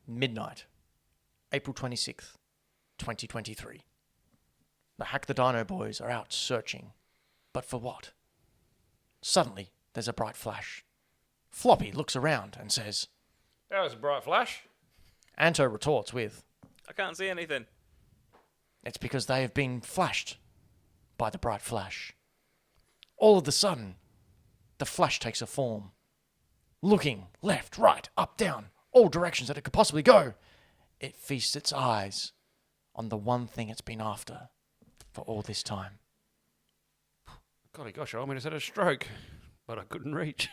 midnight, April 26th, 2023. The Hack the Dino boys are out searching. But for what? Suddenly, there's a bright flash. Floppy looks around and says, That was a bright flash. Anto retorts with, I can't see anything. It's because they have been flashed by the bright flash. All of a sudden, the flash takes a form. Looking left, right, up, down, all directions that it could possibly go, it feasts its eyes on the one thing it's been after for all this time. Golly gosh, I almost had a stroke, but I couldn't reach.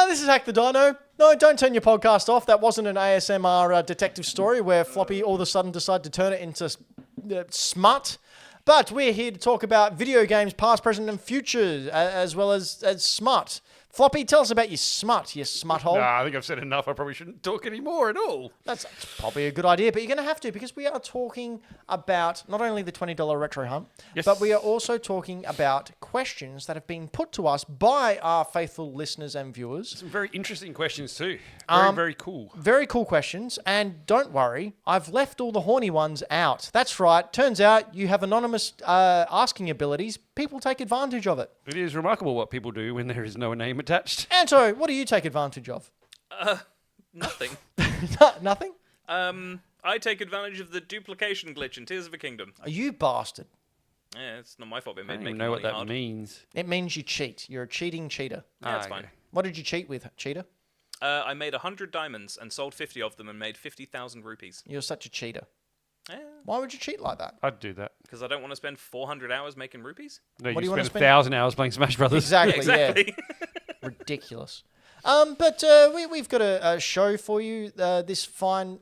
This is Hack the Dino. No, don't turn your podcast off. That wasn't an ASMR detective story where Floppy all of a sudden decided to turn it into smut. But we're here to talk about video games, past, present, and future, as well as smut. Floppy, tell us about your smut, you smut hole. Nah, I think I've said enough. I probably shouldn't talk anymore at all. That's probably a good idea, but you're going to have to, because we are talking about not only the $20 retro hunt, Yes. but we are also talking about questions that have been put to us by our faithful listeners and viewers. Some very interesting questions too. Very cool. Very cool questions, and don't worry, I've left all the horny ones out. That's right. Turns out you have anonymous asking abilities. People take advantage of it. It is remarkable what people do when there is no name attached. Anto, what do you take advantage of? Nothing. Nothing? I take advantage of the duplication glitch in Tears of a Kingdom. You bastard. Yeah, it's not my fault. It I made don't making even know what money that hard. means. It means you cheat. You're a cheating cheater. Yeah, that's okay. fine. What did you cheat with, cheater? I made 100 diamonds and sold 50 of them and made 50,000 rupees. You're such a cheater. Yeah, Why would you cheat like that? I'd do that. because I don't want to spend 400 hours making rupees. No, What do you you wanna spend spend? 1,000 hours playing Smash Brothers. Exactly, yeah. exactly. Ridiculous. But we've got a show for you this fine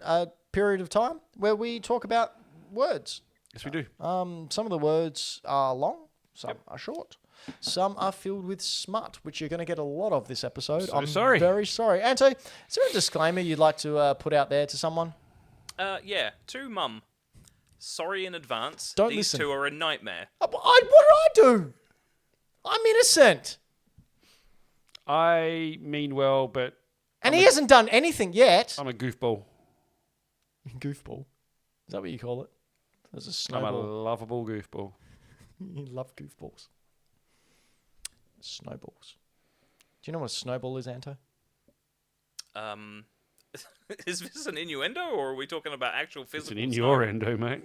period of time where we talk about words. Yes, we do. Some of the words are long, some are short. Some are filled with smut, which you're going to get a lot of this episode. I'm sorry. Very sorry. Anto, is there a disclaimer you'd like to put out there to someone? Yeah, to Mum. Sorry in advance. Don't These listen. two are a nightmare. What did I do? I'm innocent. I mean well, but And he hasn't done anything yet. I'm a goofball. Goofball. Is that what you call it? There's a I'm a snowball. lovable goofball. You love goofballs. Snowballs. Do you know what a snowball is, Anto? Is this an innuendo, or are we talking about actual It's physical an snow? innuendo, mate.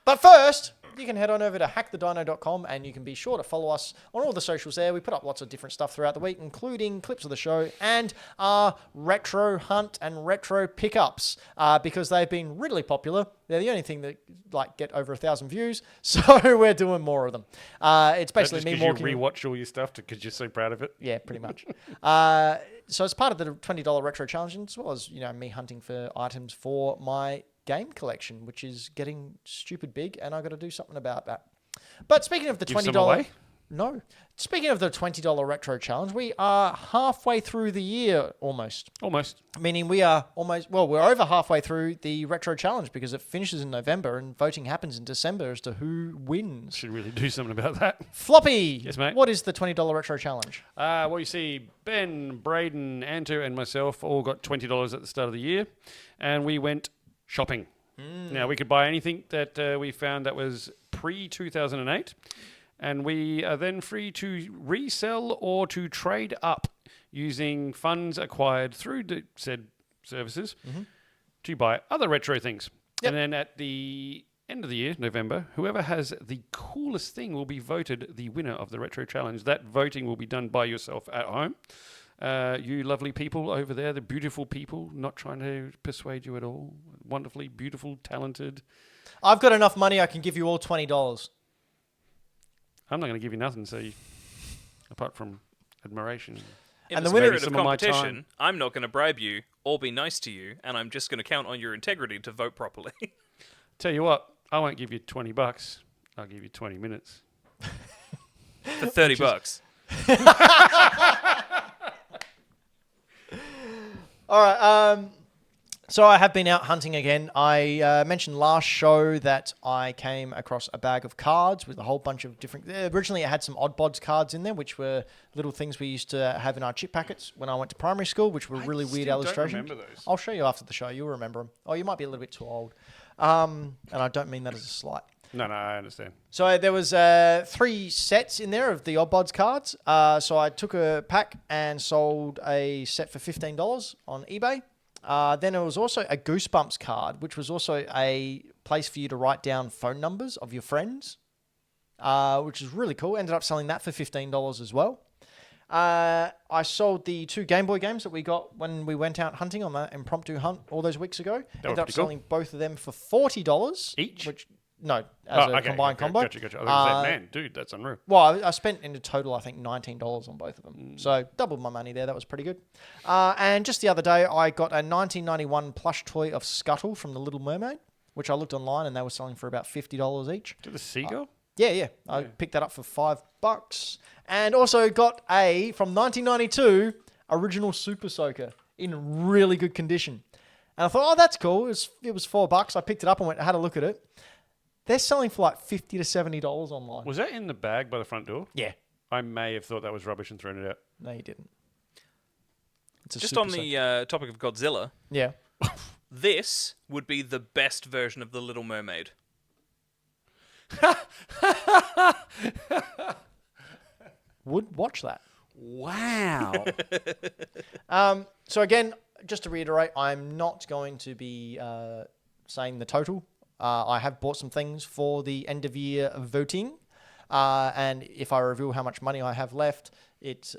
But first, you can head on over to hackthedino.com and you can be sure to follow us on all the socials there. We put up lots of different stuff throughout the week, including clips of the show and our retro hunt and retro pickups, because they've been really popular. They're the only thing that get over 1,000 views, so we're doing more of them. It's basically Just me because walking. you rewatch all your stuff because you're so proud of it. Yeah, pretty much. So as part of the $20 retro challenge, as well as me hunting for items for my game collection, which is getting stupid big, and I got to do something about that. But speaking of the Give $20, some away? no. Speaking of the $20 retro challenge, we are halfway through the year almost. Almost. Meaning we are we're over halfway through the retro challenge because it finishes in November and voting happens in December as to who wins. Should really do something about that. Floppy, Yes, mate. what is the $20 retro challenge? Well, you see, Ben, Braden, Anto, and myself all got $20 at the start of the year, and we went shopping. Now, we could buy anything that we found that was pre-2008, and we are then free to resell or to trade up using funds acquired through the said services to buy other retro things. Yep. And then at the end of the year, November, whoever has the coolest thing will be voted the winner of the retro challenge. That voting will be done by yourself at home. You lovely people over there, the beautiful people, not trying to persuade you at all. Wonderfully beautiful, talented. I've got enough money I can give you all $20. I'm not going to give you nothing, so apart from admiration. In And the the winner- spirit of Some of my competition, time. I'm not going to bribe you or be nice to you, and I'm just going to count on your integrity to vote properly. Tell you what, I won't give you $20. I'll give you 20 minutes. For 30 bucks. All right. So I have been out hunting again. I mentioned last show that I came across a bag of cards with a whole bunch of different... Originally, it had some odd bods cards in there, which were little things we used to have in our chip packets when I went to primary school, which were really weird illustrations. I don't remember those. I'll show you after the show. You'll remember them. Oh, you might be a little bit too old. And I don't mean that as a slight. No, I understand. So there was 3 sets in there of the odd bods cards. So I took a pack and sold a set for $15 on eBay. Then there was also a Goosebumps card, which was also a place for you to write down phone numbers of your friends, which is really cool. Ended up selling that for $15 as well. I sold the 2 Game Boy games that we got when we went out hunting on that impromptu hunt all those weeks ago. Ended up selling both of them for $40 each. Which no, as a combined combo. Gotcha. I was going to say, man, dude, that's unreal. Well, I spent in total, I think, $19 on both of them. So doubled my money there. That was pretty good. And just the other day, I got a 1991 plush toy of Scuttle from The Little Mermaid, which I looked online and they were selling for about $50 each. To the seagull? Yeah. I picked that up for $5. And also got from 1992, original Super Soaker in really good condition. And I thought, oh, that's cool. It was $4. I picked it up and had a look at it. They're selling for like $50 to $70 online. Was that in the bag by the front door? Yeah. I may have thought that was rubbish and thrown it out. No, you didn't. It's Just on the topic of Godzilla, yeah. this would be the best version of The Little Mermaid. Would watch that. Wow. So again, just to reiterate, I'm not going to be saying the total. I have bought some things for the end of year voting, and if I reveal how much money I have left, it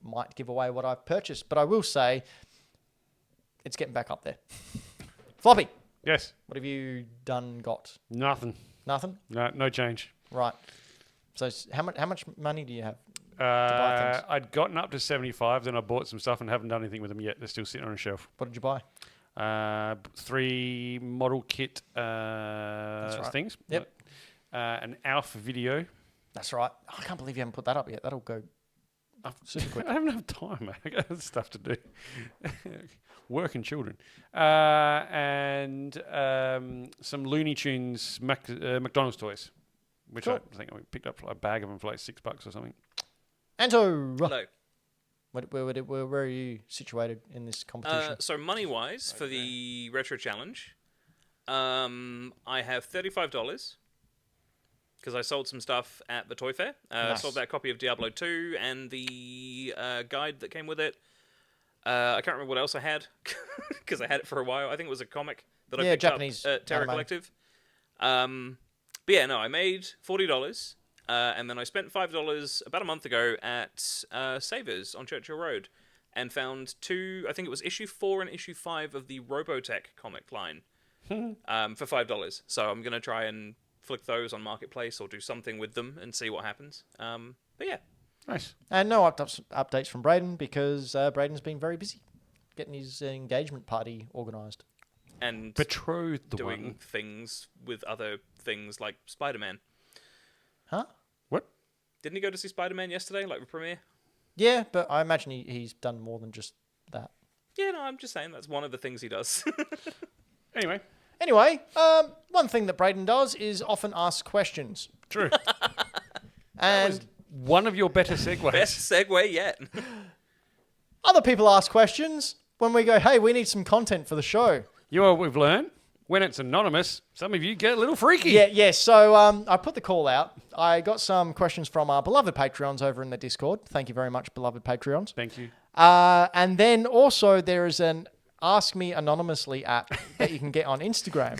might give away what I've purchased. But I will say, it's getting back up there. Floppy, Yes. what have you got? Nothing. Nothing. No change. Right. So how much money do you have? buy things? I'd gotten up to 75, then I bought some stuff and haven't done anything with them yet. They're still sitting on a shelf. What did you buy? 3 model kit right. things. Yep. An Alf video. That's right. I can't believe you haven't put that up yet. That'll go super quick. I don't have time, mate. I got other stuff to do. Work and children. And some Looney Tunes McDonald's toys, which Cool. I think I picked up for a bag of them for like $6 or something. Anto, Hello. where are you situated in this competition? So money-wise, for the Retro Challenge, I have $35 because I sold some stuff at the Toy Fair. Nice. Sold that copy of Diablo 2 and the guide that came with it. I can't remember what else I had because I had it for a while. I think it was a comic that I picked Japanese up at Terra anime. Collective. But yeah, no, I made $40. And then I spent $5 about a month ago at Savers on Churchill Road and found 2, I think it was issue 4 and issue 5 of the Robotech comic line for $5. So I'm going to try and flick those on Marketplace or do something with them and see what happens. But yeah. Nice. And no updates from Braden because Braden's been very busy getting his engagement party organised. And Betrothed the doing one. things with other things like Spider-Man. Huh? What? Didn't he go to see Spider-Man yesterday, like the premiere? Yeah, but I imagine he's done more than just that. Yeah, no, I'm just saying that's one of the things he does. Anyway, one thing that Braden does is often ask questions. true. And One of your better segues. Best segue yet. other people ask questions when we go, hey, we need some content for the show. You know what we've learned? When it's anonymous, some of you get a little freaky. Yeah. So I put the call out. I got some questions from our beloved Patreons over in the Discord. Thank you very much, beloved Patreons. Thank you. And then also there is an Ask Me Anonymously app that you can get on Instagram.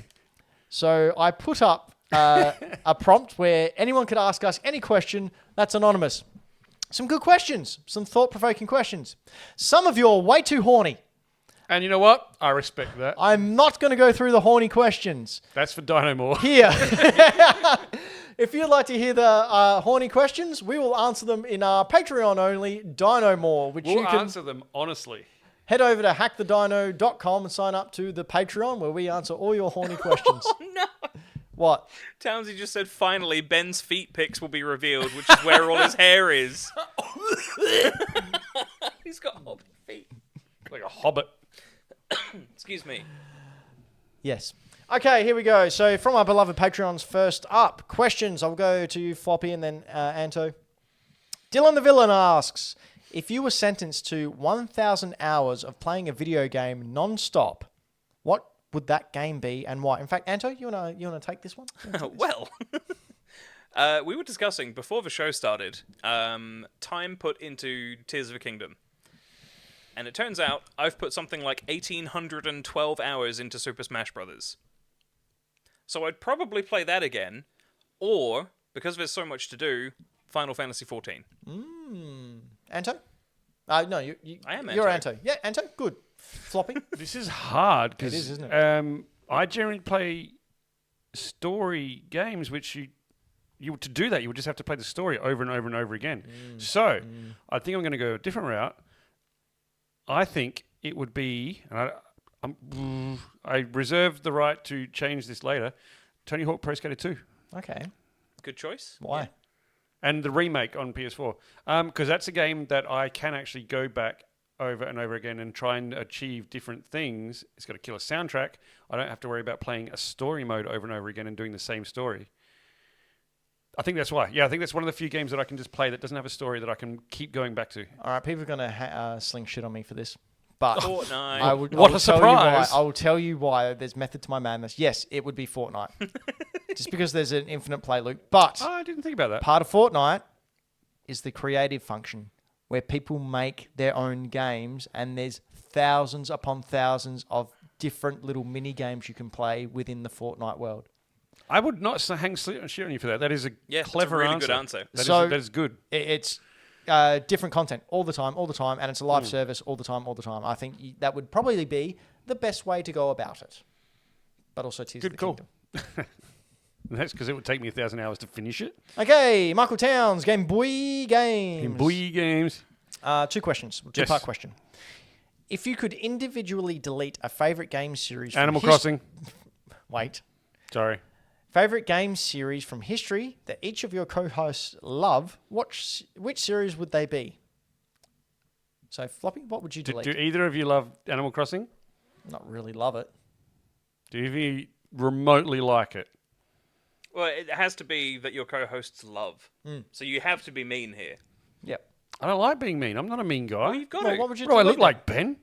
So I put up a prompt where anyone could ask us any question that's anonymous. Some good questions, some thought-provoking questions. Some of you are way too horny. And you know what? I respect that. I'm not going to go through the horny questions. That's for Dino More. Here. If you'd like to hear the horny questions, we will answer them in our Patreon-only Dino More, which We'll you can answer them honestly. head over to hackthedino.com and sign up to the Patreon where we answer all your horny questions. Oh, no. What? Townsy just said, finally, Ben's feet pics will be revealed, which is where all his hair is. He's got hobbit feet. Like a hobbit. Excuse me. Yes. Okay, here we go. So from our beloved Patreons, first up, questions. I'll go to you, Floppy, and then Anto. Dylan the Villain asks, if you were sentenced to 1,000 hours of playing a video game non-stop, what would that game be and why? In fact, Anto, you wanna take this one? Well, we were discussing before the show started time put into Tears of a Kingdom. And it turns out I've put something like 1,812 hours into Super Smash Bros. So I'd probably play that again, or, because there's so much to do, Final Fantasy XIV. Anto? No, I am you're Anto. Anto. Yeah, Anto, good. Floppy? This is hard because It is, isn't it? I generally play story games, which you to do that you would just have to play the story over and over and over again. So I think I'm going to go a different route. I think it would be, and I reserve the right to change this later. Tony Hawk Pro Skater 2 Okay. Good choice. Why? and the remake on PS4, because that's a game that I can actually go back over and over again and try and achieve different things. It's got a killer soundtrack. I don't have to worry about playing a story mode over and over again and doing the same story. I think that's why. Yeah, I think that's one of the few games that I can just play that doesn't have a story that I can keep going back to. All right, people are going to sling shit on me for this. But Fortnite. I will What a tell you why. surprise. I will tell you why. There's method to my madness. Yes, it would be Fortnite. Just because there's an infinite play loop. But Oh, I didn't think about that. part of Fortnite is the creative function where people make their own games and there's thousands upon thousands of different little mini games you can play within the Fortnite world. I would not hang shit on you for that. That is a clever that's a really answer. good answer. So- That is good. It's different content all the time, and it's a live service all the time. I think that would probably be the best way to go about it. But also Tears of the Good call. Kingdom. That's because it would take me 1,000 hours to finish it. Okay, Michael Towns, Game Boy Games. Boy games. 2 questions, two-part question. If you could individually delete a favorite game series from Animal Crossing. Wait. Sorry. Favorite game series from history that each of your co-hosts love, which series would they be? So, Floppy, what would you delete? Do either of you love Animal Crossing? Not really love it. Do you even remotely like it? Well, it has to be that your co-hosts love. So you have to be mean here. Yep. I don't like being mean. I'm not a mean guy. Well, you've got Well, to. what would you What do I delete look like, Ben?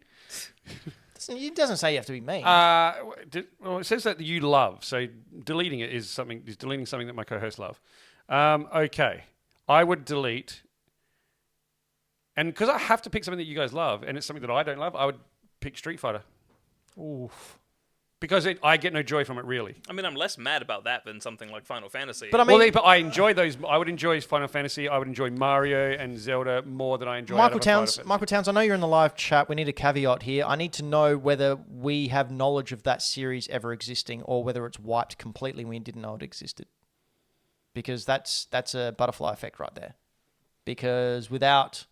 then? It doesn't say you have to be mean. Well, it says that you love. So deleting it is deleting something that my co-hosts love. Okay, I would delete, and because I have to pick something that you guys love, and it's something that I don't love, I would pick Street Fighter. Oof. Because I get no joy from it, really. I mean, I'm less mad about that than something like Final Fantasy. But I mean, But I enjoy those. I would enjoy Final Fantasy. I would enjoy Mario and Zelda more than I enjoy Michael other Final Towns, Fantasy. I know you're in the live chat. We need a caveat here. I need to know whether we have knowledge of that series ever existing or whether it's wiped completely and we didn't know it existed. Because that's a butterfly effect right there. Because without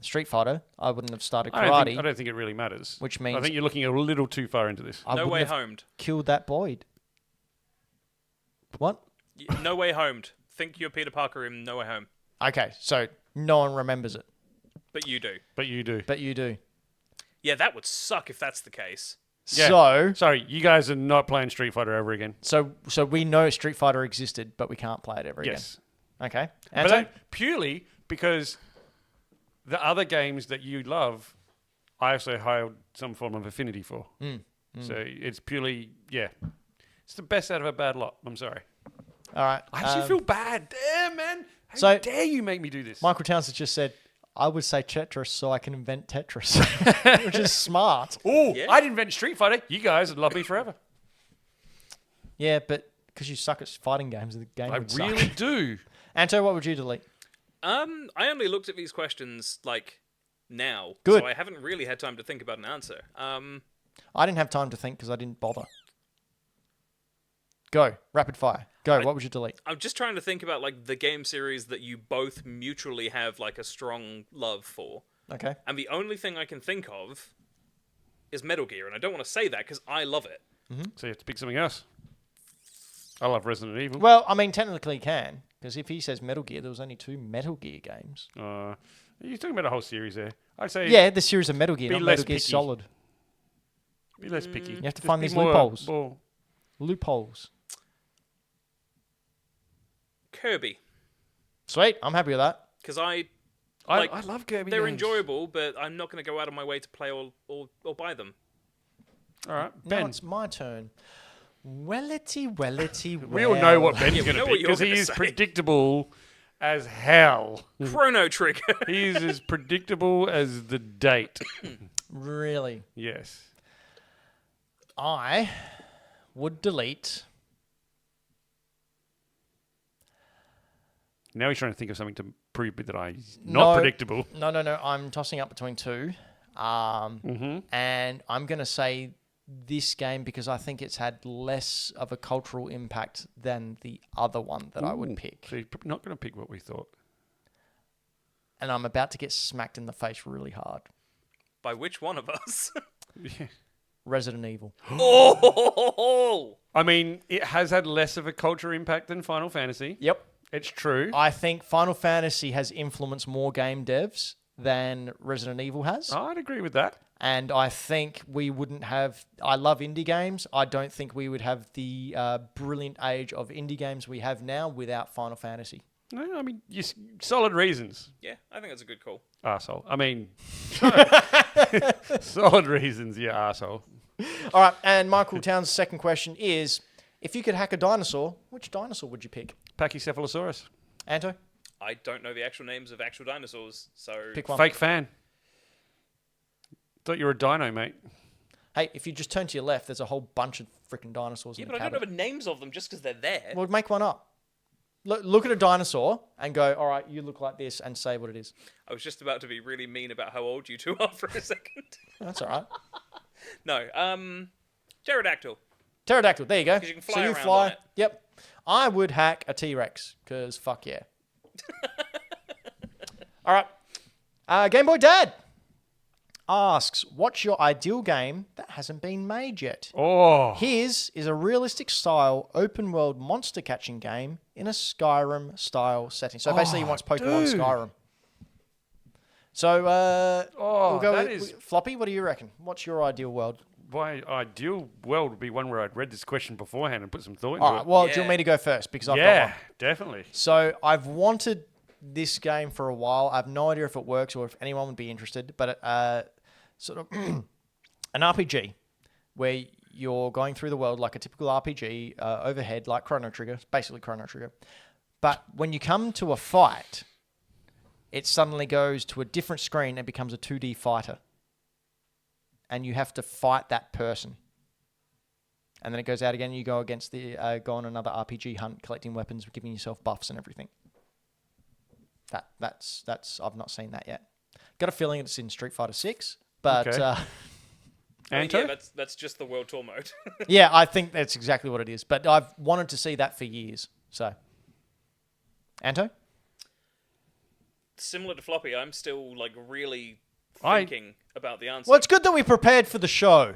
Street Fighter, I wouldn't have started karate. I don't think it really matters. Which means- I think you're looking a little too far into this. I No wouldn't Way have Homed. killed that Boyd. What? No Way Homed. Think you're Peter Parker in No Way Home. Okay, so no one remembers it, But you do. But you do. but you do. Yeah, that would suck if that's the case. Yeah. So Sorry, you guys are not playing Street Fighter ever again. So we know Street Fighter existed, but we can't play it ever Yes. again. Okay. But Anto? that, purely because the other games that you love, I also hold some form of affinity for. So it's purely, it's the best out of a bad lot. I'm sorry. All right. I actually feel bad. Damn, man. How So- dare you make me do this? Michael Towns has just said, I would say Tetris so I can invent Tetris, which is smart. Oh, Yeah. I'd invent Street Fighter. You guys would love me forever. Yeah, but because you suck at fighting games, the game I would really suck. do. Anto, what would you delete? I only looked at these questions, now. Good. So I haven't really had time to think about an answer. I didn't have time to think because I didn't bother. Go. Rapid fire. Go. What would you delete? I'm just trying to think about, the game series that you both mutually have, a strong love for. Okay. And the only thing I can think of is Metal Gear. And I don't want to say that because I love it. So you have to pick something else. I love Resident Evil. Well, I mean, technically you can, because if he says Metal Gear, there was only 2 Metal Gear games. You're talking about a whole series there. I'd say Yeah, the series of Metal Gear, Be not less Metal Gear picky. Solid. Be less picky. You have to Just find be these more- loopholes. more- Loopholes. Kirby. Sweet. I'm happy with that. Because I love Kirby they're games. enjoyable, but I'm not going to go out of my way to play or buy them. All right, Now Ben. it's my turn. Wellity. We all know what Ben's Yeah, we going know to what pick you're because he gonna is say. predictable as hell. Chrono Trigger. He is as predictable as the date. Really? Yes. I would delete. Now he's trying to think of something to prove that I'm not predictable. No. I'm tossing up between two. And I'm going to say this game because I think it's had less of a cultural impact than the other one that I would pick. So you're not going to pick what we thought. And I'm about to get smacked in the face really hard. By which one of us? Yeah. Resident Evil. Oh! I mean, it has had less of a cultural impact than Final Fantasy. Yep. It's true. I think Final Fantasy has influenced more game devs than Resident Evil has. I'd agree with that. And I think we wouldn't have... I love indie games. I don't think we would have the brilliant age of indie games we have now without Final Fantasy. No, I mean, solid reasons. Yeah, I think that's a good call. Arsehole. I mean, solid reasons, yeah, arsehole. All right, and Michael Town's second question is, if you could hack a dinosaur, which dinosaur would you pick? Pachycephalosaurus. Anto? I don't know the actual names of actual dinosaurs, so... Pick one. Fake fan. Thought you were a dino, mate. Hey, if you just turn to your left, there's a whole bunch of freaking dinosaurs Yeah, in but the I don't know cabinet. the names of them just because they're there. Well, make one up. Look at a dinosaur and go, all right, you look like this, and say what it is. I was just about to be really mean about how old you two are for a second. That's all right. No, pterodactyl. Pterodactyl, there you go. 'Cause you can fly so you around fly. on it. Yep. I would hack a T-Rex, because fuck yeah. All right. Game Boy Dad asks, what's your ideal game that hasn't been made yet? Oh. His is a realistic style open world monster catching game in a Skyrim style setting. So basically he wants Pokemon dude. Skyrim. So we'll go that with is- Floppy, what do you reckon? What's your ideal world? My ideal world would be one where I'd read this question beforehand and put some thought into All right, it. well, do you Yeah. want me to go first? Because I've got Yeah, one. definitely. So I've wanted this game for a while. I have no idea if it works or if anyone would be interested, but sort of an RPG where you're going through the world like a typical RPG, overhead, like Chrono Trigger, basically Chrono Trigger. But when you come to a fight, it suddenly goes to a different screen and becomes a 2D fighter. And you have to fight that person. And then it goes out again, and you go against go on another RPG hunt, collecting weapons, giving yourself buffs and everything. That's I've not seen that yet. Got a feeling it's in Street Fighter 6, but Okay. I mean, Anto? yeah, that's just the world tour mode. yeah, I think that's exactly what it is. But I've wanted to see that for years. So, Anto? Similar to Floppy, I'm still like really I- thinking about the answer. Well, it's good that we prepared for the show.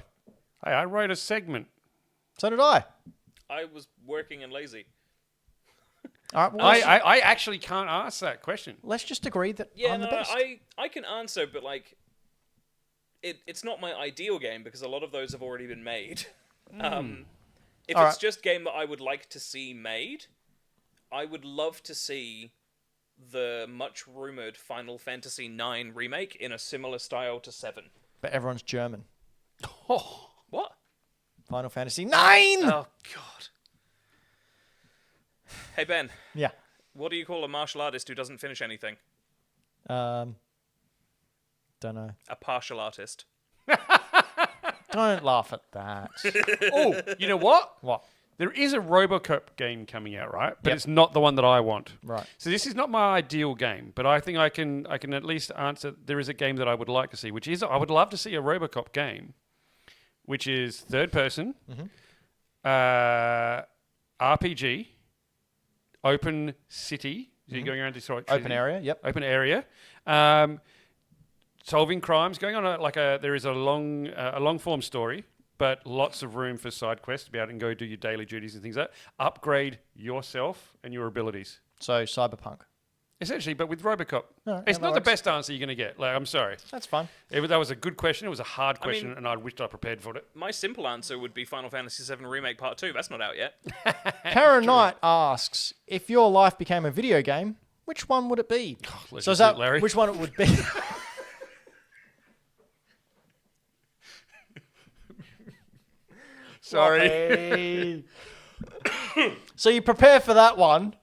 Hey, I wrote a segment. So did I. I was working and lazy. All right, well, I actually can't ask that question. let's just agree that Yeah, I'm the no, best. I can answer, but like, it's not my ideal game because a lot of those have already been made. If All it's right. just game that I would like to see made, I would love to see the much rumored Final Fantasy IX remake in a similar style to 7. But everyone's German. Oh, What? Final Fantasy 9! Oh God. Hey Ben, Yeah. what do you call a martial artist who doesn't finish anything? Don't know. A partial artist. Don't laugh at that. oh, you know what? What? There is a Robocop game coming out, right? But Yep. it's not the one that I want. Right. So this is not my ideal game, but I think I can at least answer. There is a game that I would like to see, which is I would love to see a Robocop game, which is third person, RPG, open city. So you're going around Detroit. Open area, yep. Open area. Solving crimes, going on there is a long form story, but lots of room for side quests to be able to go do your daily duties and things like that. Upgrade yourself and your abilities. So, Cyberpunk. Essentially, but with Robocop. No, It's yeah, not that the best answer you're going to get. Like, I'm sorry. That's fine. That was a good question. It was a hard question, mean- and I wished I prepared for it. My simple answer would be Final Fantasy VII Remake Part 2. That's not out yet. Karen Knight asks, if your life became a video game, which one would it be? let's So is just that see, Larry. which one it would be? Sorry. So you prepare for that one.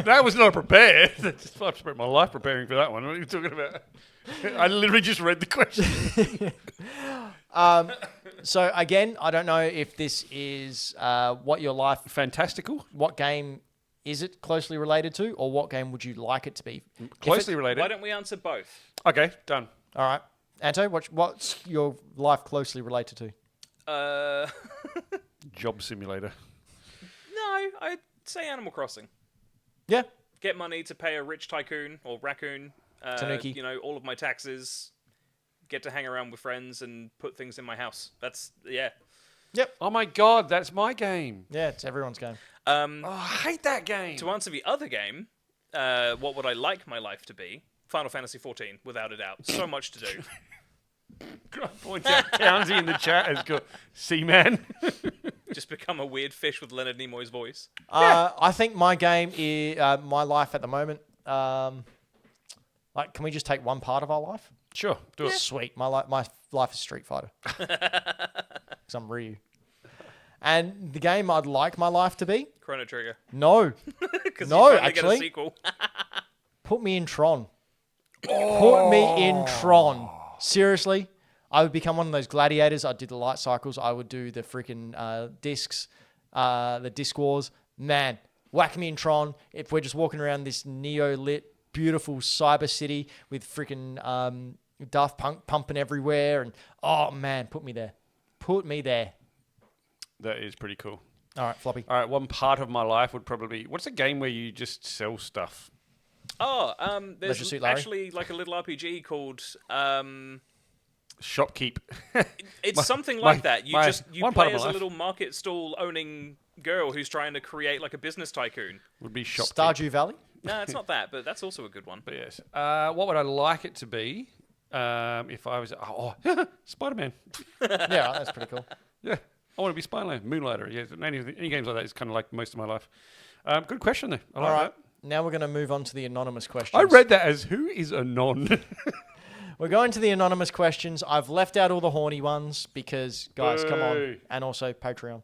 That was not prepared. I've spent my life preparing for that one. What are you talking about? I literally just read the question. So again, I don't know if this is what your life, Fantastical. what game is it closely related to, or what game would you like it to be? Closely related. Why don't we answer both? Okay, done. All right, Anto, what's your life closely related to? Job simulator. No, I'd say Animal Crossing. Yeah, Get money to pay a rich tycoon or raccoon. Tanuki. All of my taxes. Get to hang around with friends and put things in my house. That's, yeah. yep, Oh my god, that's my game. yeah, it's everyone's game. Oh, I hate that game. To answer the other game, what would I like my life to be? Final Fantasy XIV, without a doubt. So much to do. Can I point out Townsy in the chat has got Seaman. Just become a weird fish with Leonard Nimoy's voice. I think my game is my life at the moment. Like, can we just take one part of our life? Sure, do it. Sweet. My life is Street Fighter. Because I'm Ryu. And the game I'd like my life to be? Chrono Trigger. No. Because No, you finally get actually. a sequel. Put me in Tron. Put me in Tron. Seriously. I would become one of those gladiators. I'd do the light cycles. I would do the freaking discs, the disc wars. Man, whack me in Tron. If we're just walking around this neo-lit, beautiful cyber city with freaking Daft Punk pumping everywhere. And, oh, man, put me there. Put me there. That is pretty cool. All right, Floppy. All right, one part of my life would probably be... What's a game where you just sell stuff? Oh, Leisure there's Suit Larry? actually like a little RPG called... Shopkeep. It's something like that. You one part play of my as a life little market stall owning girl who's trying to create like a business tycoon. would be Shopkeep. Stardew Valley? No, it's not that, but that's also a good one. But yes. What would I like it to be if I was... Spider-Man. Yeah, that's pretty cool. Yeah. I want to be Spider-Man. Moonlighter. Yeah, any games like that is kind of like most of my life. Good question, though. I like All right. that. Now we're going to move on to the anonymous questions. I read that as, who is Anon? We're going to the anonymous questions. I've left out all the horny ones because, guys, come on. Hey. And also Patreon.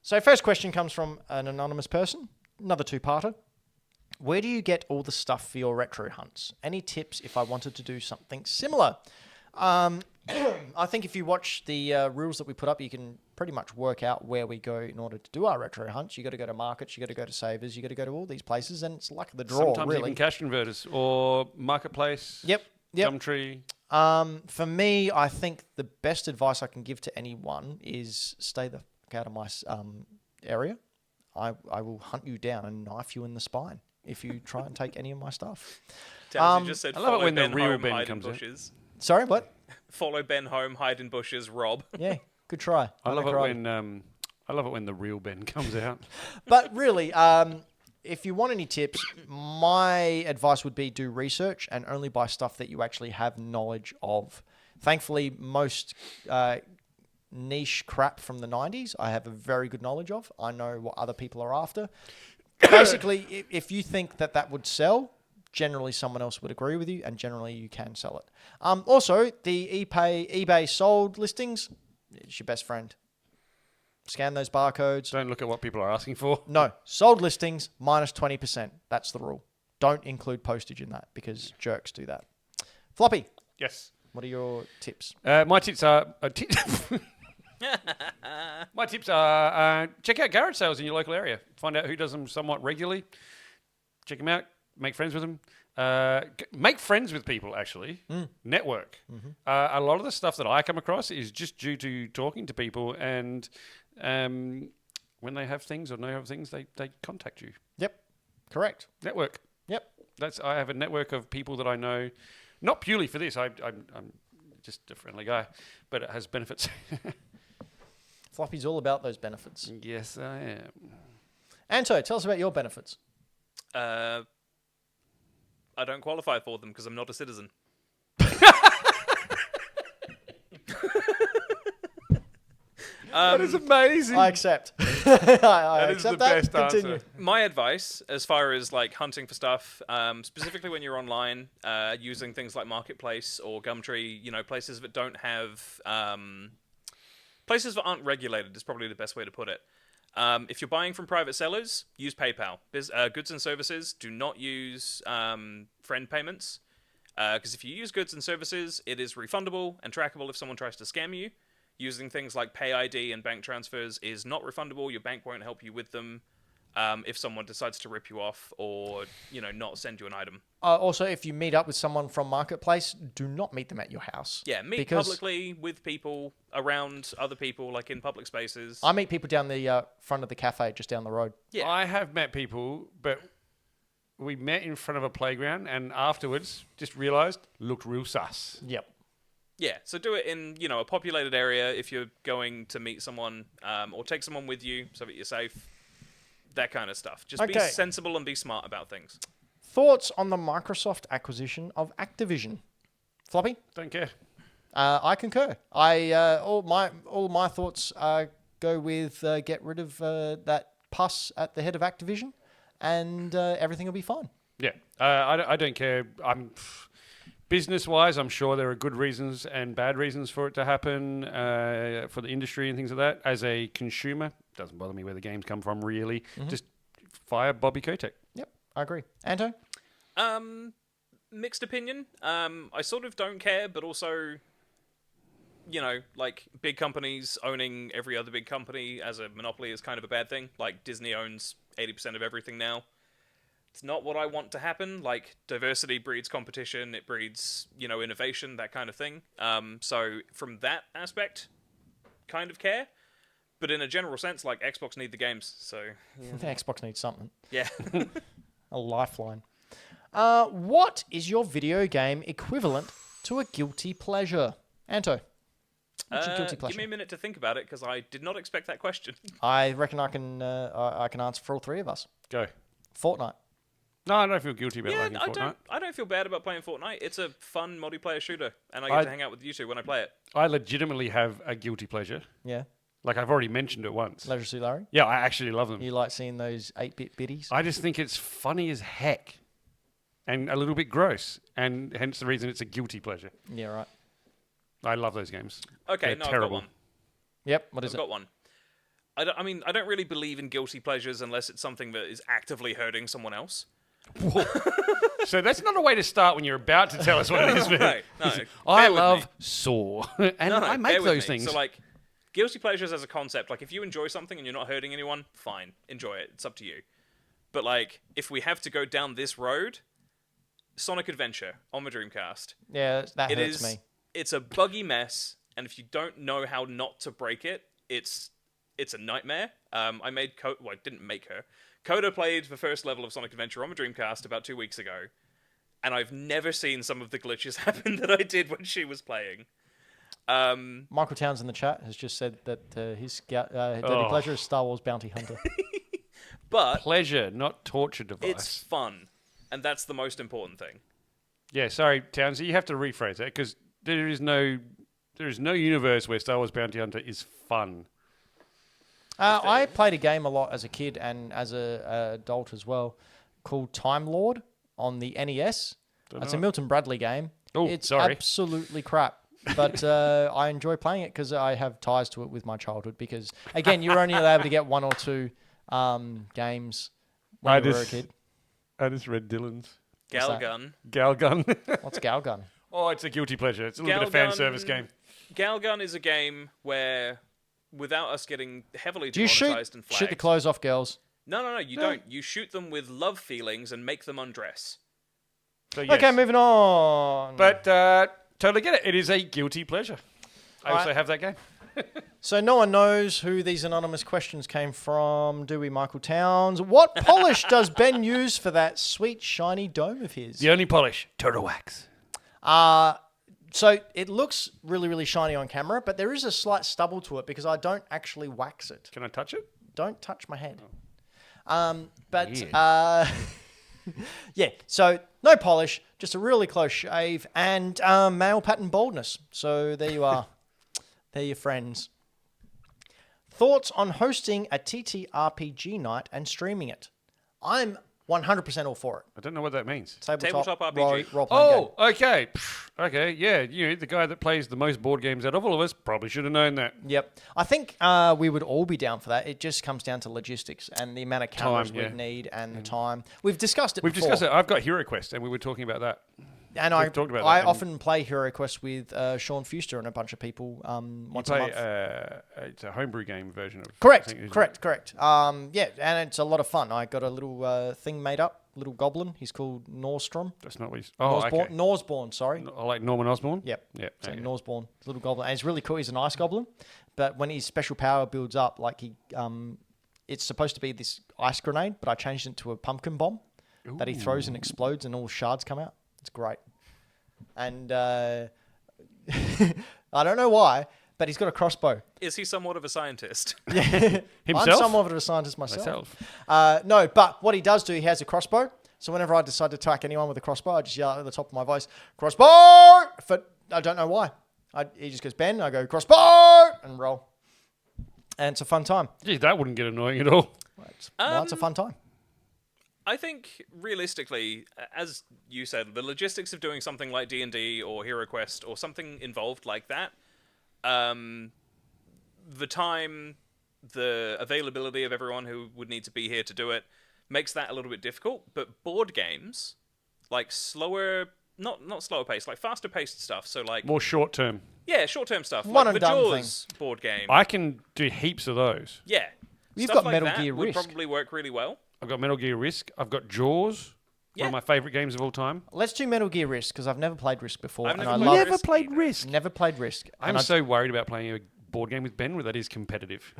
So first question comes from an anonymous person. Another two-parter. Where do you get all the stuff for your retro hunts? Any tips if I wanted to do something similar? I think if you watch the rules that we put up, you can pretty much work out where we go in order to do our retro hunts. You got to go to markets, you got to go to savers, you got to go to all these places, and it's luck of the draw, Sometimes really. even cash converters or marketplace. Yep. Gumtree. For me, I think the best advice I can give to anyone is stay the fuck out of my area. I will hunt you down and knife you in the spine if you try and take any of my stuff. Townsy just said, I love it follow when the Ben real home, Ben hide in comes in. bushes. Sorry, what? Follow Ben home, hide in bushes, Rob. Yeah, good try. I love it karate. when the real Ben comes out. But really, if you want any tips, my advice would be do research and only buy stuff that you actually have knowledge of. Thankfully, most niche crap from the 90s, I have a very good knowledge of. I know what other people are after. Basically, if you think that would sell, generally someone else would agree with you, and generally you can sell it. Also, the eBay sold listings, it's your best friend. Scan those barcodes. Don't look at what people are asking for. No, sold listings minus 20%. That's the rule. Don't include postage in that because jerks do that. Floppy, Yes. what are your tips? My tips are... my tips are check out garage sales in your local area. Find out who does them somewhat regularly. Check them out. Make friends with them. Make friends with people, actually. Network. A lot of the stuff that I come across is just due to talking to people, and when they have things or know of things, they contact you. Yep, correct. Network. Yep. I have a network of people that I know, not purely for this. I'm just a friendly guy, but it has benefits. Floppy's all about those benefits. Yes, I am. Anto, tell us about your benefits. I don't qualify for them because I'm not a citizen. That is amazing. I accept. I That is accept the that. best Continue. answer. My advice, as far as like hunting for stuff, specifically when you're online, using things like Marketplace or Gumtree, places that don't have, places that aren't regulated is probably the best way to put it. If you're buying from private sellers, use PayPal. Goods and services, do not use friend payments, because if you use goods and services, it is refundable and trackable if someone tries to scam you. Using things like PayID and bank transfers is not refundable. Your bank won't help you with them if someone decides to rip you off or, not send you an item. Also, if you meet up with someone from Marketplace, do not meet them at your house. Yeah, meet publicly with people, around other people, like in public spaces. I meet people down the front of the cafe just down the road. Yeah. I have met people, but we met in front of a playground and afterwards just realised looked real sus. Yep. Yeah, so do it in, a populated area if you're going to meet someone, or take someone with you so that you're safe. That kind of stuff. Just be Okay. sensible and be smart about things. Thoughts on the Microsoft acquisition of Activision? Floppy? Don't care. I concur. All my thoughts go with get rid of that pus at the head of Activision, and everything will be fine. Yeah, I don't care. Business-wise, I'm sure there are good reasons and bad reasons for it to happen for the industry and things like that. As a consumer, doesn't bother me where the games come from, really. Just fire Bobby Kotick. Yep, I agree. Anto? Mixed opinion. I sort of don't care, but also, like big companies owning every other big company as a monopoly is kind of a bad thing. Like Disney owns 80% of everything now. It's not what I want to happen. Like, diversity breeds competition, it breeds, innovation, that kind of thing. So from that aspect, kind of care. But in a general sense, like, Xbox need the games, so... Xbox needs something. Yeah. A lifeline. What is your video game equivalent to a guilty pleasure? Anto, what's your guilty pleasure? Give me a minute to think about it, because I did not expect that question. I reckon I can answer for all three of us. Go. Fortnite. No, I don't feel guilty about liking I Fortnite. I don't feel bad about playing Fortnite. It's a fun multiplayer shooter, and I get to hang out with you two when I play it. I legitimately have a guilty pleasure. Yeah. Like, I've already mentioned it once. Leisure Suit Larry. Yeah, I actually love them. You like seeing those 8-bit biddies? I just think it's funny as heck and a little bit gross, and hence the reason it's a guilty pleasure. Yeah, right. I love those games. Okay, They're no, terrible. I've got one. Yep, what is I've got one. I don't really believe in guilty pleasures unless it's something that is actively hurting someone else. So that's not a way to start when you're about to tell us what it is, man. No, I bear with love me. Saw, and No, I bear make with those me. things. So, like, guilty pleasures as a concept, like, if you enjoy something and you're not hurting anyone, fine, enjoy it. It's up to you. But, like, if we have to go down this road, Sonic Adventure on the Dreamcast. Yeah, that It hurts is. me. It's a buggy mess, and if you don't know how not to break it, it's a nightmare. I didn't make her. Coda played the first level of Sonic Adventure on the Dreamcast about 2 weeks ago, and I've never seen some of the glitches happen that I did when she was playing. Michael Towns in the chat has just said that his dirty pleasure is Star Wars Bounty Hunter. But Pleasure, not torture device. it's fun, and that's the most important thing. Yeah, sorry, Townsy, you have to rephrase that because there is no universe where Star Wars Bounty Hunter is fun. I played a game a lot as a kid and as an adult as well called Time Lord on the NES. It's a Milton Bradley game. Oh, it's sorry. absolutely crap. But I enjoy playing it because I have ties to it with my childhood. Because, again, you're only able to get one or two games when you were a kid. I just read Dylan's. What's that? Galgun. What's Galgun? Oh, it's a guilty pleasure. It's a little bit of fan service game. Galgun is a game where, without us getting heavily Do you demonetized and flagged... shoot the clothes off girls? No, you don't. You shoot them with love feelings and make them undress. So, yes. Okay, moving on. But totally get it. It is a guilty pleasure. I also have that game. So no one knows who these anonymous questions came from, do we, Michael Towns? What polish does Ben use for that sweet, shiny dome of his? The only polish, turtle wax. So it looks really, really shiny on camera, but there is a slight stubble to it because I don't actually wax it. Can I touch it? Don't touch my head. But Weird. Yeah, so no polish, just a really close shave and male pattern baldness. So there you are. They're your friends. Thoughts on hosting a TTRPG night and streaming it? I'm 100% all for it. I don't know what that means. Tabletop RPG. Role-playing game. Okay. Okay, yeah. You know, the guy that plays the most board games out of all of us probably should have known that. Yep. I think we would all be down for that. It just comes down to logistics and the amount of cameras we'd need and the time. We've discussed it before. We've discussed it. I've got HeroQuest, and we were talking about that. And We've talked about I that, often play HeroQuest with Sean Fuster and a bunch of people once a month. It's a homebrew game version of... Correct. Yeah, and it's a lot of fun. I got a little thing made up, little goblin. He's called Norstrom. That's not what he's... Oh, okay. Norsborn, sorry. Like Norman Osborn? Yep. So Okay. Norsborn, little goblin. And it's really cool. He's an ice goblin. But when his special power builds up, like it's supposed to be this ice grenade, but I changed it to a pumpkin bomb that he throws and explodes and all shards come out. It's great. And I don't know why, but he's got a crossbow. Is he somewhat of a scientist? Himself? I'm somewhat of a scientist myself. Myself. No, but what he does do, he has a crossbow. So whenever I decide to attack anyone with a crossbow, I just yell at the top of my voice, "Crossbow!" But I don't know why. He just goes, "Ben," I go, "Crossbow!" and roll. And it's a fun time. Gee, that wouldn't get annoying at all. It's a fun time. I think, realistically, as you said, the logistics of doing something like D&D or HeroQuest or something involved like that, the time, the availability of everyone who would need to be here to do it makes that a little bit difficult. But board games, like slower, not slower paced, like faster paced stuff. So like More short-term. yeah, short term stuff. One like and the done Jaws board game. I can do heaps of those. Yeah, You've stuff got like Metal that Gear would Risk. probably work really well. I've got Metal Gear Risk. I've got Jaws. Yeah. One of my favourite games of all time. Let's do Metal Gear Risk because I've never played Risk before. I've and never I played love Risk. Never played either. Risk. Never played Risk. I'm so worried about playing a board game with Ben where that is competitive.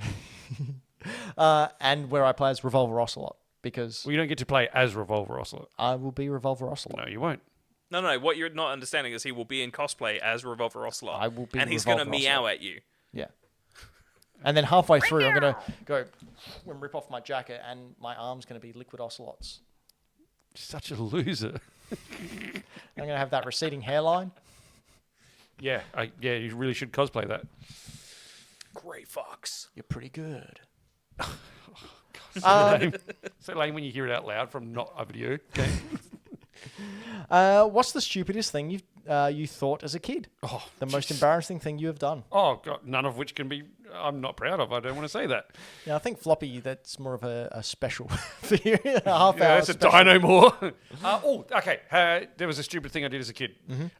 And where I play as Revolver Ocelot because Well, you don't get to play as Revolver Ocelot. I will be Revolver Ocelot. No, you won't. No. What you're not understanding is he will be in cosplay as Revolver Ocelot. I will be and he's going to Revolver meow Ocelot. at you. Yeah. And then halfway through, I'm going to go and rip off my jacket and my arm's going to be Liquid Ocelots. Such a loser. I'm going to have that receding hairline. Yeah, you really should cosplay that. Great Fox. You're pretty good. So lame when you hear it out loud from not a video game. What's the stupidest thing you thought as a kid? Oh, The most embarrassing thing you have done? Oh, God, none of which I'm not proud of. I don't want to say that. Yeah, I think Floppy, that's more of a special for you. A half Yeah, hour it's a special. dino more. Okay. There was a stupid thing I did as a kid.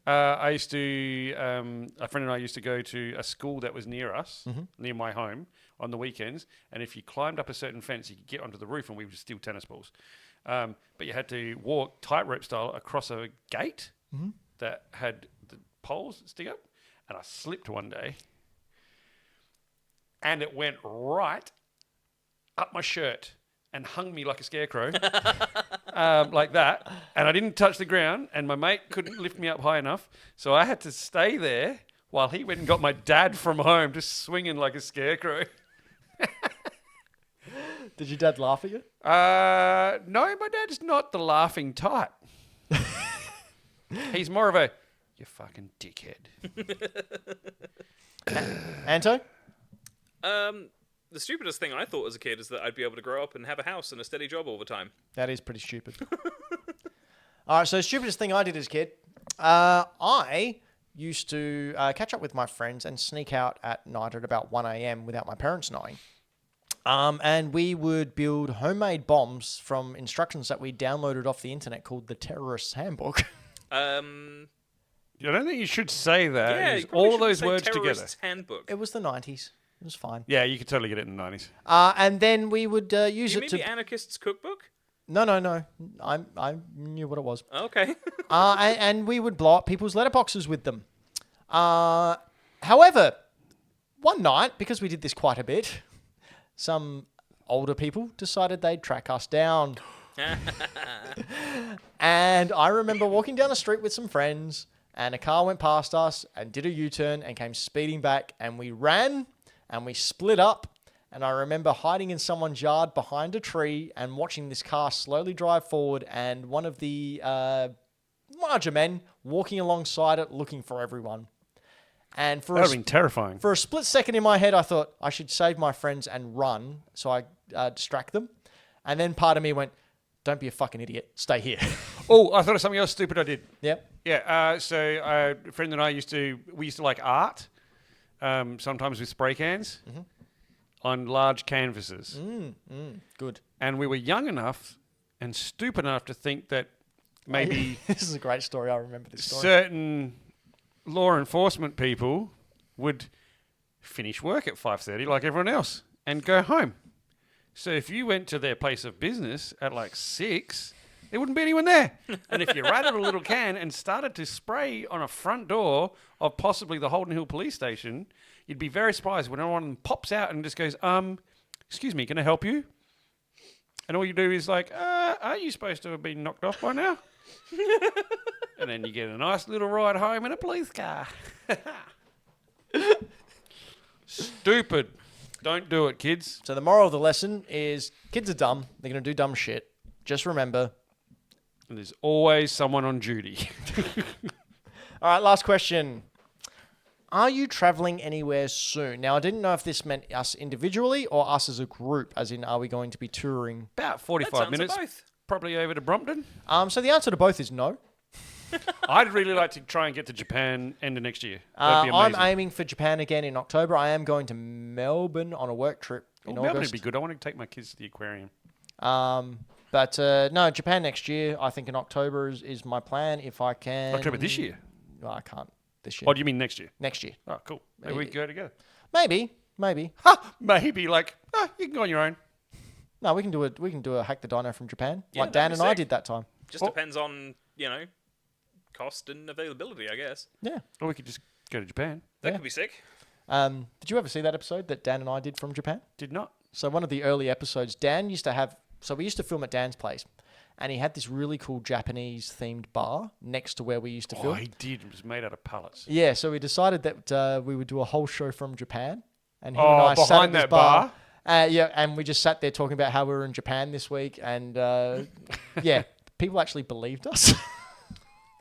I used to, a friend and I used to go to a school that was near us, near my home, on the weekends. And if you climbed up a certain fence, you could get onto the roof and we would steal tennis balls. But you had to walk tightrope style across a gate that had the poles that stick up. And I slipped one day. And it went right up my shirt and hung me like a scarecrow, like that. And I didn't touch the ground, and my mate couldn't lift me up high enough. So I had to stay there while he went and got my dad from home, just swinging like a scarecrow. Did your dad laugh at you? No, my dad's not the laughing type. He's more of a, you fucking dickhead. Anto? The stupidest thing I thought as a kid is that I'd be able to grow up and have a house and a steady job all the time. That is pretty stupid. All right, so stupidest thing I did as a kid. I used to catch up with my friends and sneak out at night at about 1 a.m. without my parents knowing. And we would build homemade bombs from instructions that we downloaded off the internet called the Terrorist's Handbook. I don't think you should say that. Yeah, Use you probably all those shouldn't say words together. Terrorist's Handbook. It was the 90s. It was fine. Yeah, you could totally get it in the 90s. And then we would use You it mean to... the Anarchist's Cookbook? No. I knew what it was. Okay. And we would blow up people's letterboxes with them. However, one night, because we did this quite a bit, some older people decided they'd track us down. And I remember walking down the street with some friends, and a car went past us and did a U-turn and came speeding back, and we ran and we split up And I remember hiding in someone's yard behind a tree and watching this car slowly drive forward, and one of the larger men walking alongside it looking for everyone. And for That would have been terrifying. for a split second in my head, I thought I should save my friends and run so I distract them. And then part of me went, don't be a fucking idiot. Stay here. Oh, I thought of something else stupid I did. Yep. Yeah, so a friend and I used to like art, sometimes with spray cans on large canvases. Good. And we were young enough and stupid enough to think that maybe This is a great story. I remember this story. certain law enforcement people would finish work at 5:30 like everyone else and go home. So if you went to their place of business at like 6, there wouldn't be anyone there. And if you rattled a little can and started to spray on a front door of possibly the Holden Hill police station, you'd be very surprised when one of them pops out and just goes, excuse me, can I help you? And all you do is like, aren't you supposed to have been knocked off by now? And then you get a nice little ride home in a police car. Stupid. Don't do it, kids. So the moral of the lesson is kids are dumb. They're going to do dumb shit. Just remember. And there's always someone on duty. All right, last question. Are you traveling anywhere soon? Now, I didn't know if this meant us individually or us as a group, as in are we going to be touring? About Let's 45 answer minutes. both. Probably over to Brompton. So the answer to both is no. I'd really like to try and get to Japan end of next year. That'd be I'm amazing. aiming for Japan again in October. I am going to Melbourne on a work trip in Melbourne would August. be good. I want to take my kids to the aquarium. But no, Japan next year. I think in October is my plan. If I can. October this year? Well, I can't this year. Oh, do you mean next year? Next year. Oh, cool. Maybe we could go together. Maybe. Ha! Maybe like, you can go on your own. No, we can do a Hack the Dino from Japan, Yeah, like Dan that'd and be I sick. did that time. Just depends on, cost and availability, I guess. Yeah. Or we could just go to Japan. That Yeah. could be sick. Did you ever see that episode that Dan and I did from Japan? Did not. So one of the early episodes, Dan used to have. So we used to film at Dan's place, and he had this really cool Japanese themed bar next to where we used to Oh, film. he did. It was made out of pallets. Yeah, so we decided that we would do a whole show from Japan, and he and I sat at behind this that bar. bar? Yeah, and we just sat there talking about how we were in Japan this week, and yeah, people actually believed us.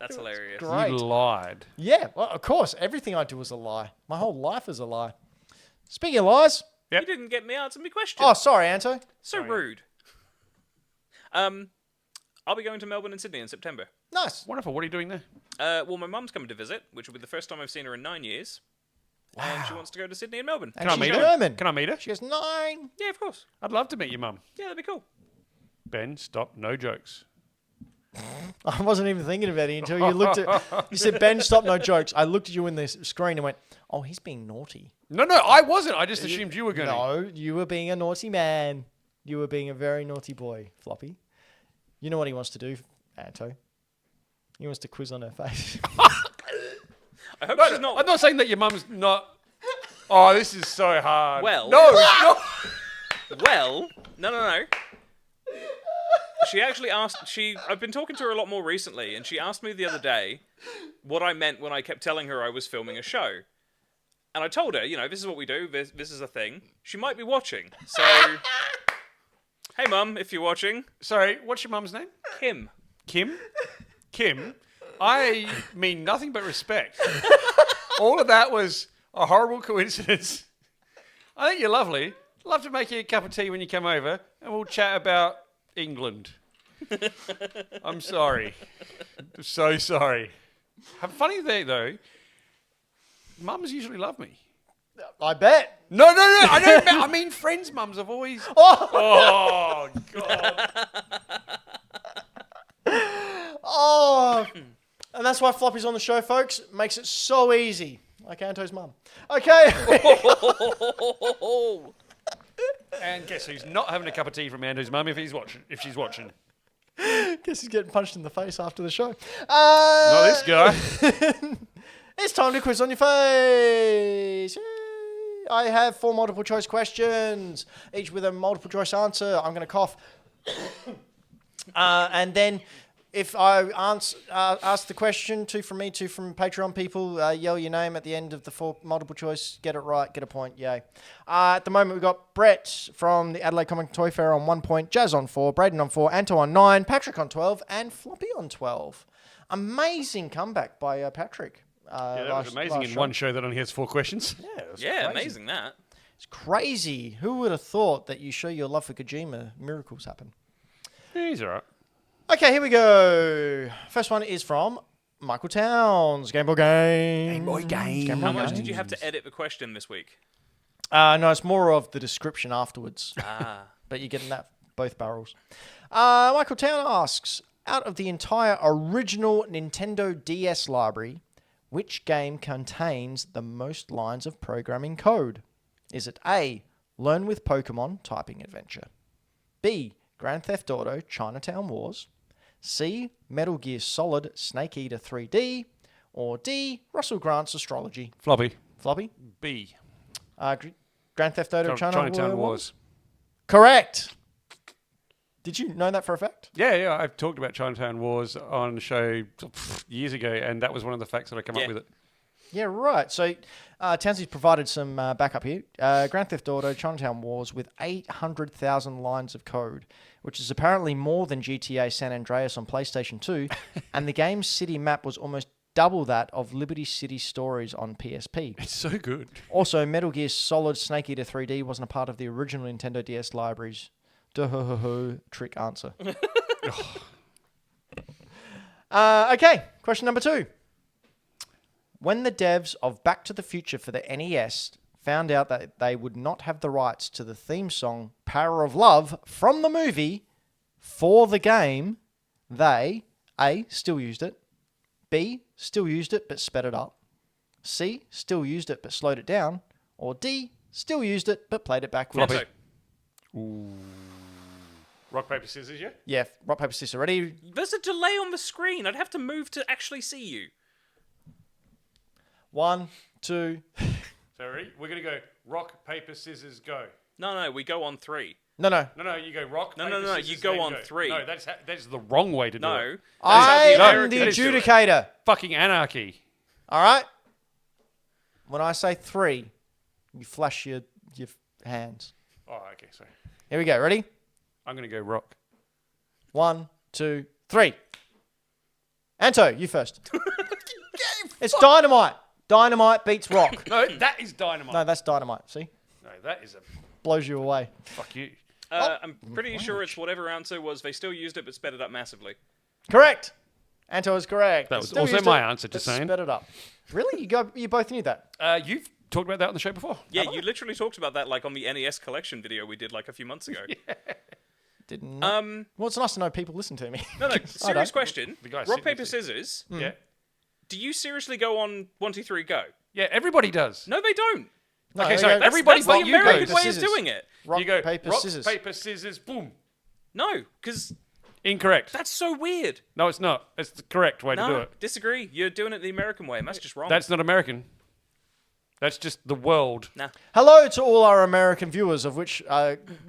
That's hilarious. great. You lied. Yeah, well, of course, everything I do is a lie. My whole life is a lie. Speaking of lies, You didn't get me answer my question. oh, sorry, Anto. So rude. I'll be going to Melbourne and Sydney in September. Nice. Wonderful. What are you doing there? Well, my mum's coming to visit, which will be the first time I've seen her in 9 years. And she wants to go to Sydney and Melbourne. And Can I she's meet her? German. Can I meet her? She goes 9. Yeah, of course. I'd love to meet your mum. Yeah, that'd be cool. Ben, stop. No jokes. I wasn't even thinking about it until you looked at. You said, Ben, stop, no jokes. I looked at you in the screen and went, oh, he's being naughty. No, I wasn't. I just assumed you were going to. No, you were being a naughty man. You were being a very naughty boy, Floppy. You know what he wants to do, Anto? He wants to quiz on her face. I hope she's not. I'm not saying that your mum's not. Oh, this is so hard. Well. No, it's not. Well, no. She actually asked. I've been talking to her a lot more recently, and she asked me the other day what I meant when I kept telling her I was filming a show. And I told her, this is what we do. This is a thing. She might be watching. So, hey, Mum, if you're watching, Sorry, what's your mum's name? Kim. Kim? Kim? I mean nothing but respect. All of that was a horrible coincidence. I think you're lovely. Love to make you a cup of tea when you come over, and we'll chat about England. I'm sorry. So sorry. Funny thing, though, mums usually love me. I bet. No, I don't. I mean, friends' mums have always. Oh God. Oh, and that's why Floppy's on the show, folks. Makes it so easy. Like Anto's mum. Okay. And guess who's not having a cup of tea from Andrew's mum if she's watching. Guess he's getting punched in the face after the show. Not this guy. It's time to quiz on your face. Yay. I have 4 multiple choice questions, each with a multiple choice answer. I'm going to cough. And then If I ask the question, 2 from me, 2 from Patreon people, yell your name at the end of the 4 multiple choice. Get it right, get a point. Yay. At the moment, we've got Brett from the Adelaide Comic Toy Fair on 1 point, Jazz on 4, Braden on 4, Anto on 9, Patrick on 12, and Floppy on 12. Amazing comeback by Patrick. Yeah, that was amazing in one show that only has 4 questions. Yeah, it was Yeah, crazy. amazing that. It's crazy. Who would have thought that you show your love for Kojima, miracles happen? Yeah, he's all right. Okay, here we go. First one is from Michael Towns. Game Boy Games. Game Boy Games. How much did you have to edit the question this week? No, it's more of the description afterwards. But you're getting that both barrels. Michael Town asks, out of the entire original Nintendo DS library, which game contains the most lines of programming code? Is it A, Learn with Pokemon typing adventure? B, Grand Theft Auto Chinatown Wars? C, Metal Gear Solid Snake Eater 3D? Or D, Russell Grant's Astrology? Floppy. Floppy? B. Grand Theft Auto Chinatown Wars. Correct. Did you know that for a fact? Yeah, I've talked about Chinatown Wars on a show years ago, and that was one of the facts that I came up with it. Yeah, right. So Townsend's provided some backup here. Grand Theft Auto Chinatown Wars with 800,000 lines of code, which is apparently more than GTA San Andreas on PlayStation 2, and the game's city map was almost double that of Liberty City Stories on PSP. It's so good. Also, Metal Gear Solid Snake Eater 3D wasn't a part of the original Nintendo DS libraries. Trick answer. Okay, question number 2. When the devs of Back to the Future for the NES found out that they would not have the rights to the theme song Power of Love from the movie for the game, they A, still used it, B, still used it but sped it up, C, still used it but slowed it down, or D, still used it but played it backwards. Floppy. Rock, paper, scissors, yeah? Yeah, rock, paper, scissors. Ready? There's a delay on the screen. I'd have to move to actually see you. 1, 2. Sorry, we're going to go rock, paper, scissors, go. No, we go on 3. No. No, you go rock, No, paper, no, scissors, you go then on 3. No, that's the wrong way to do No. it. I That's how am the Americans do it. adjudicator. Fucking anarchy. All right? When I say 3, you flash your hands. Oh, okay, sorry. Here we go. Ready? I'm going to go rock. 1, 2, 3. Anto, you first. It's dynamite. Dynamite beats rock. No, that is dynamite. No, that's dynamite. See? No, that is a... Blows you away. Fuck you. I'm pretty sure it's whatever answer was. They still used it, but sped it up massively. Correct. Anto is correct. That was Still also used my it, answer to but saying. sped it up. Really? You both knew that? You've talked about that on the show before. Yeah, you literally talked about that like on the NES collection video we did like a few months ago. Didn't. Well, it's nice to know people listen to me. No, serious question. The guy Rock, sitting paper, next to you. scissors. Yeah. Do you seriously go on 1, 2, 3, go? Yeah, everybody does. No, they don't. No, Okay, they sorry, go, everybody That's but the you American go. way of Scissors. doing it. Rock, You go paper, rock, scissors. paper, scissors, boom. No, because Incorrect. that's so weird. No, it's not. It's the correct way to do No, it. disagree. You're doing it the American way, and that's just wrong. That's not American. That's just the world. Nah. Hello to all our American viewers, of which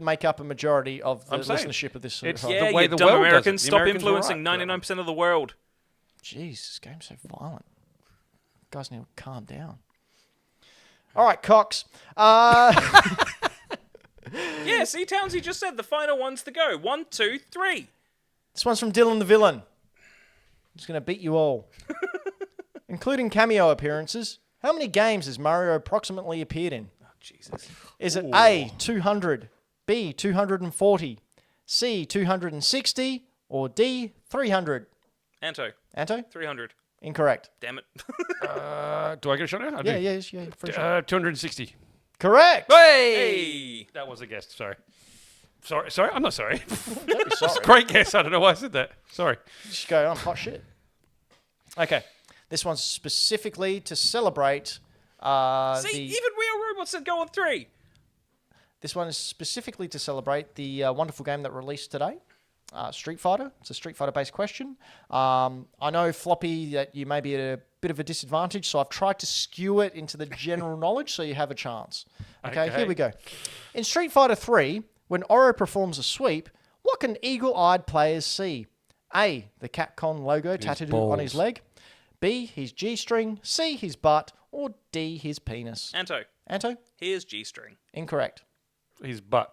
make up a majority of the I'm saying, listenership of this. it's- show. Yeah, the way you the dumb world does it. Americans. The Stop Americans are influeing right. 99% of the world. Jeez, this game's so violent. You guys need to calm down. All right, Cox. Yeah, see, Townsy just said the final ones to go. 1, 2, 3. This one's from Dylan the Villain. He's going to beat you all. Including cameo appearances, how many games has Mario approximately appeared in? Oh, Jesus. Is it A, 200, B, 240, C, 260, or D, 300? Anto, Anto? 300. Incorrect. Damn it. Do I get a shot now? I do. Yeah, for sure. 260. Correct. Hey! That was a guess. Sorry. I'm not sorry. Don't be sorry. Great guess. I don't know why I said that. Sorry. Just go on hot shit. Okay. This one's specifically to celebrate See, even We Are Robots said go on 3. This one is specifically to celebrate the wonderful game that released today, Street Fighter. It's a Street Fighter-based question. I know, Floppy, that you may be at a bit of a disadvantage, so I've tried to skew it into the general knowledge so you have a chance. Okay, here we go. In Street Fighter 3, when Oro performs a sweep, what can eagle-eyed players see? A, the Capcom logo tattooed on his balls. leg. B, his G-string. C, his butt. Or D, his penis. Anto, Anto? here's G-string. Incorrect. His butt.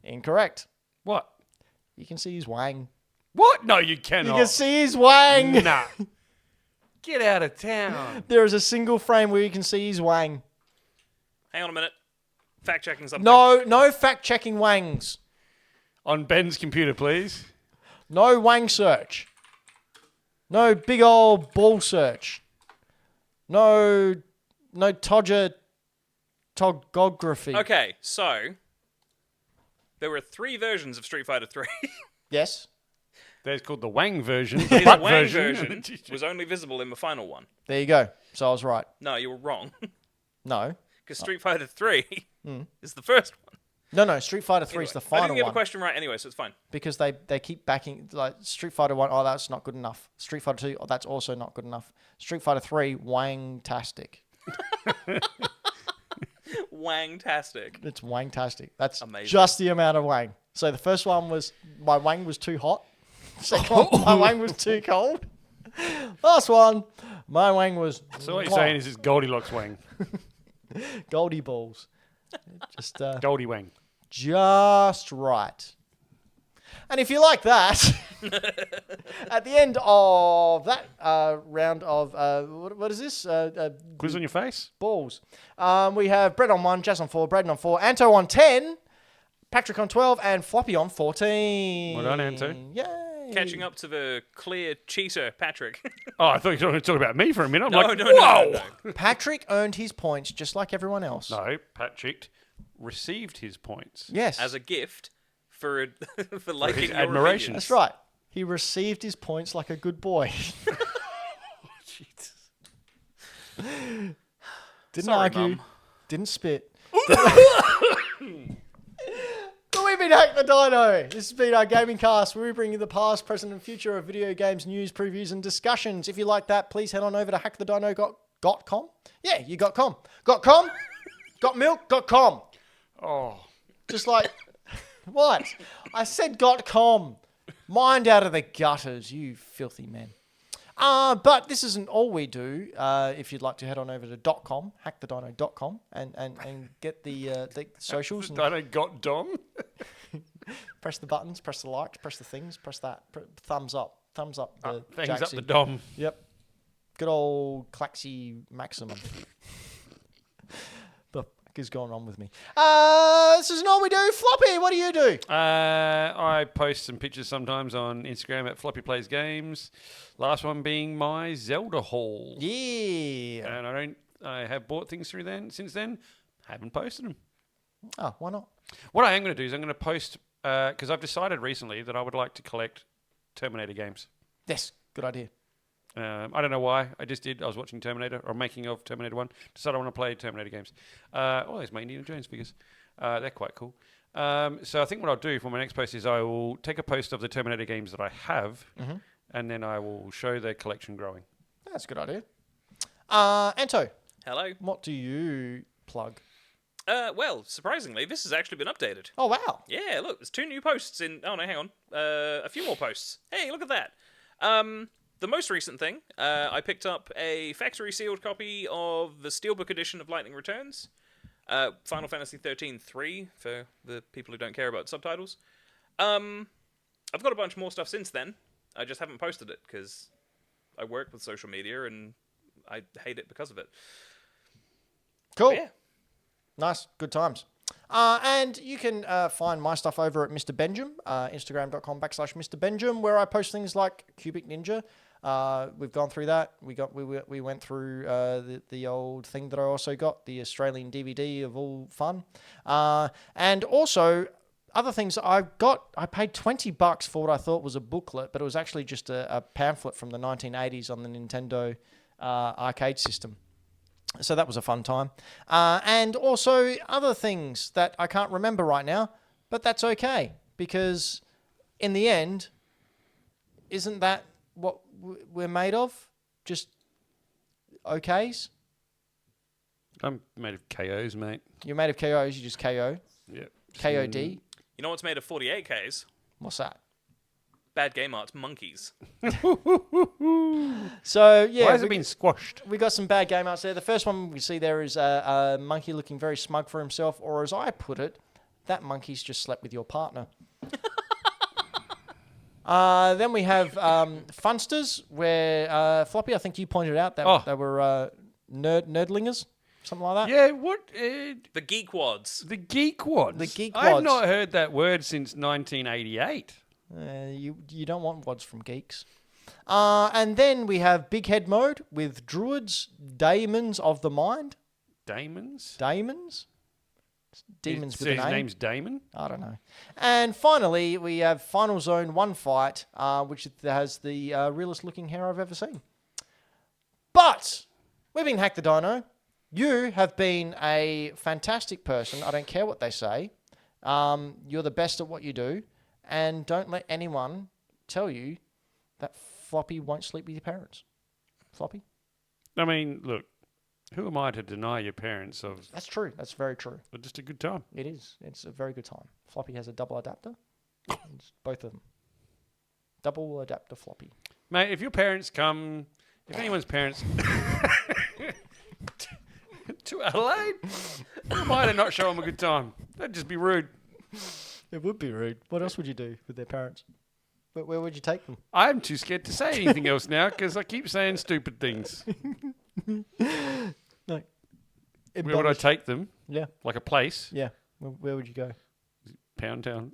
Incorrect. What? You can see his wang. What? No, you You cannot. can see his wang. Nah. Get out of town. There is a single frame where you can see his wang. Hang on a minute. Fact checking something. No fact-checking wangs. On Ben's computer, please. No wang search. No big old ball search. No togography. Okay, so there were 3 versions of Street Fighter 3. Yes. There's called the Wang version. The His butt Wang version. version was only visible in the final one. There you go. So I was right. No, you were wrong. No. Because Street Fighter 3 is the first one. No. Street Fighter 3 is the I final didn't get the one. question right anyway, so it's fine. Because they keep backing, like, Street Fighter 1, oh, that's not good enough. Street Fighter 2, oh, that's also not good enough. Street Fighter 3, wang-tastic. Wang-tastic. It's wang-tastic. That's Amazing. just the amount of wang. So the first one was, my wang was too hot. Second one, my wang was too cold. Last one, my wang was So what you're saying is it's Goldilocks Wang. Goldie balls. Just Goldie Wang. just right. And if you like that, at the end of that round of, what is this? Quiz on your face? Balls. We have Brett on 1, Jazz on 4, Braden on 4, Anto on 10, Patrick on 12, and Floppy on 14. Well done, Anto. Yay. Catching up to the clear cheater, Patrick. Oh, I thought you were going to talk about me for a minute. I'm No, like, no, whoa! no. Patrick earned his points just like everyone else. No, Patrick received his points. Yes. As a gift for for liking his your admiration. That's opinions. right. He received his points like a good boy. Jesus. Didn't Sorry, argue. Mum. Didn't spit. But we've been Hack the Dino. This has been our gaming cast where we bring you the past, present, and future of video games, news, previews, and discussions. If you like that, please head on over to hackthedino.com. Yeah, you got com. Got com? Got milk? Got com. Oh. Just like, what? I said got com. Mind out of the gutters, you filthy men. But this isn't all we do. If you'd like to head on over to .com, hackthedino.com, and get the socials. And I got Dom. press the buttons, press the likes, press the things, press that. Thumbs up. Thumbs up. The Things up Jaxie. the Dom. Yep. Good old Claxy Maximum. The fuck is going on with me? This isn't all we do. Floppy, what do you do? I post some pictures sometimes on Instagram at Floppy Plays Games. Last one being my Zelda haul. Yeah. And I have bought things through then. Since then, haven't posted them. Oh, why not? What I am going to do is I'm going to post because I've decided recently that I would like to collect Terminator games. Yes, good idea. I don't know why. I just did. I was watching Terminator or making of Terminator 1. Decided I want to play Terminator games. There's my Indiana Jones figures. They're quite cool. So I think what I'll do for my next post is I will take a post of the Terminator games that I have, and then I will show their collection growing. That's a good idea. Anto, Hello. what do you plug? Well, surprisingly, this has actually been updated. Oh, wow. Yeah, look, there's 2 new posts in... Oh, no, hang on. A few more posts. Hey, look at that. The most recent thing, I picked up a factory-sealed copy of the Steelbook edition of Lightning Returns. Final Fantasy 13-3, for the people who don't care about subtitles. I've got a bunch more stuff since then. I just haven't posted it, because I work with social media, and I hate it because of it. Cool. But yeah. Nice. Good times. And you can find my stuff over at Mr. Benjamin, Instagram.com/Mr. Benjamin, where I post things like Cubic Ninja. We've gone through that. We went through the old thing that I also got, the Australian DVD of all fun. And also other things that I've got. I paid $20 for what I thought was a booklet, but it was actually just a pamphlet from the 1980s on the Nintendo arcade system. So that was a fun time. And also other things that I can't remember right now, but that's okay. Because in the end, isn't that what we're made of? Just okays? I'm made of KOs, mate. You're made of KOs, you just KO. Yep. KOD. You know what's made of 48Ks? What's that? bad game art's monkeys. So yeah, Why has it been squashed? we got some bad game arts there. The first one we see there is a monkey looking very smug for himself, or as I put it, that monkey's just slept with your partner. Then we have Funsters, where Floppy, I think you pointed out that they were nerdlingers, something like that. Yeah, what? The geek wads. The geek wads. The geek I've wads. not heard that word since 1988. You don't want wads from geeks. And then we have Big Head Mode with Druids, Daemons of the Mind. Daemons? Demons So with a his name. name's Damon? I don't know. And finally, we have Final Zone 1 Fight, which has the realest looking hair I've ever seen. But we've been Hack the Dino. You have been a fantastic person. I don't care what they say. You're the best at what you do. And don't let anyone tell you that Floppy won't sleep with your parents. Floppy? I mean, look, who am I to deny your parents of That's true. That's very true. just a good time? It is. It's a very good time. Floppy has a double adapter. It's both of them. Double adapter Floppy. Mate, if your parents come, if anyone's parents to Adelaide, who am I to not show them a good time? That'd just be rude. It would be rude. What else would you do with their parents? Where would you take them? I'm too scared to say anything else now because I keep saying stupid things. No. Where would I take them? Yeah. Like a place? Yeah. Where would you go? Pound Town.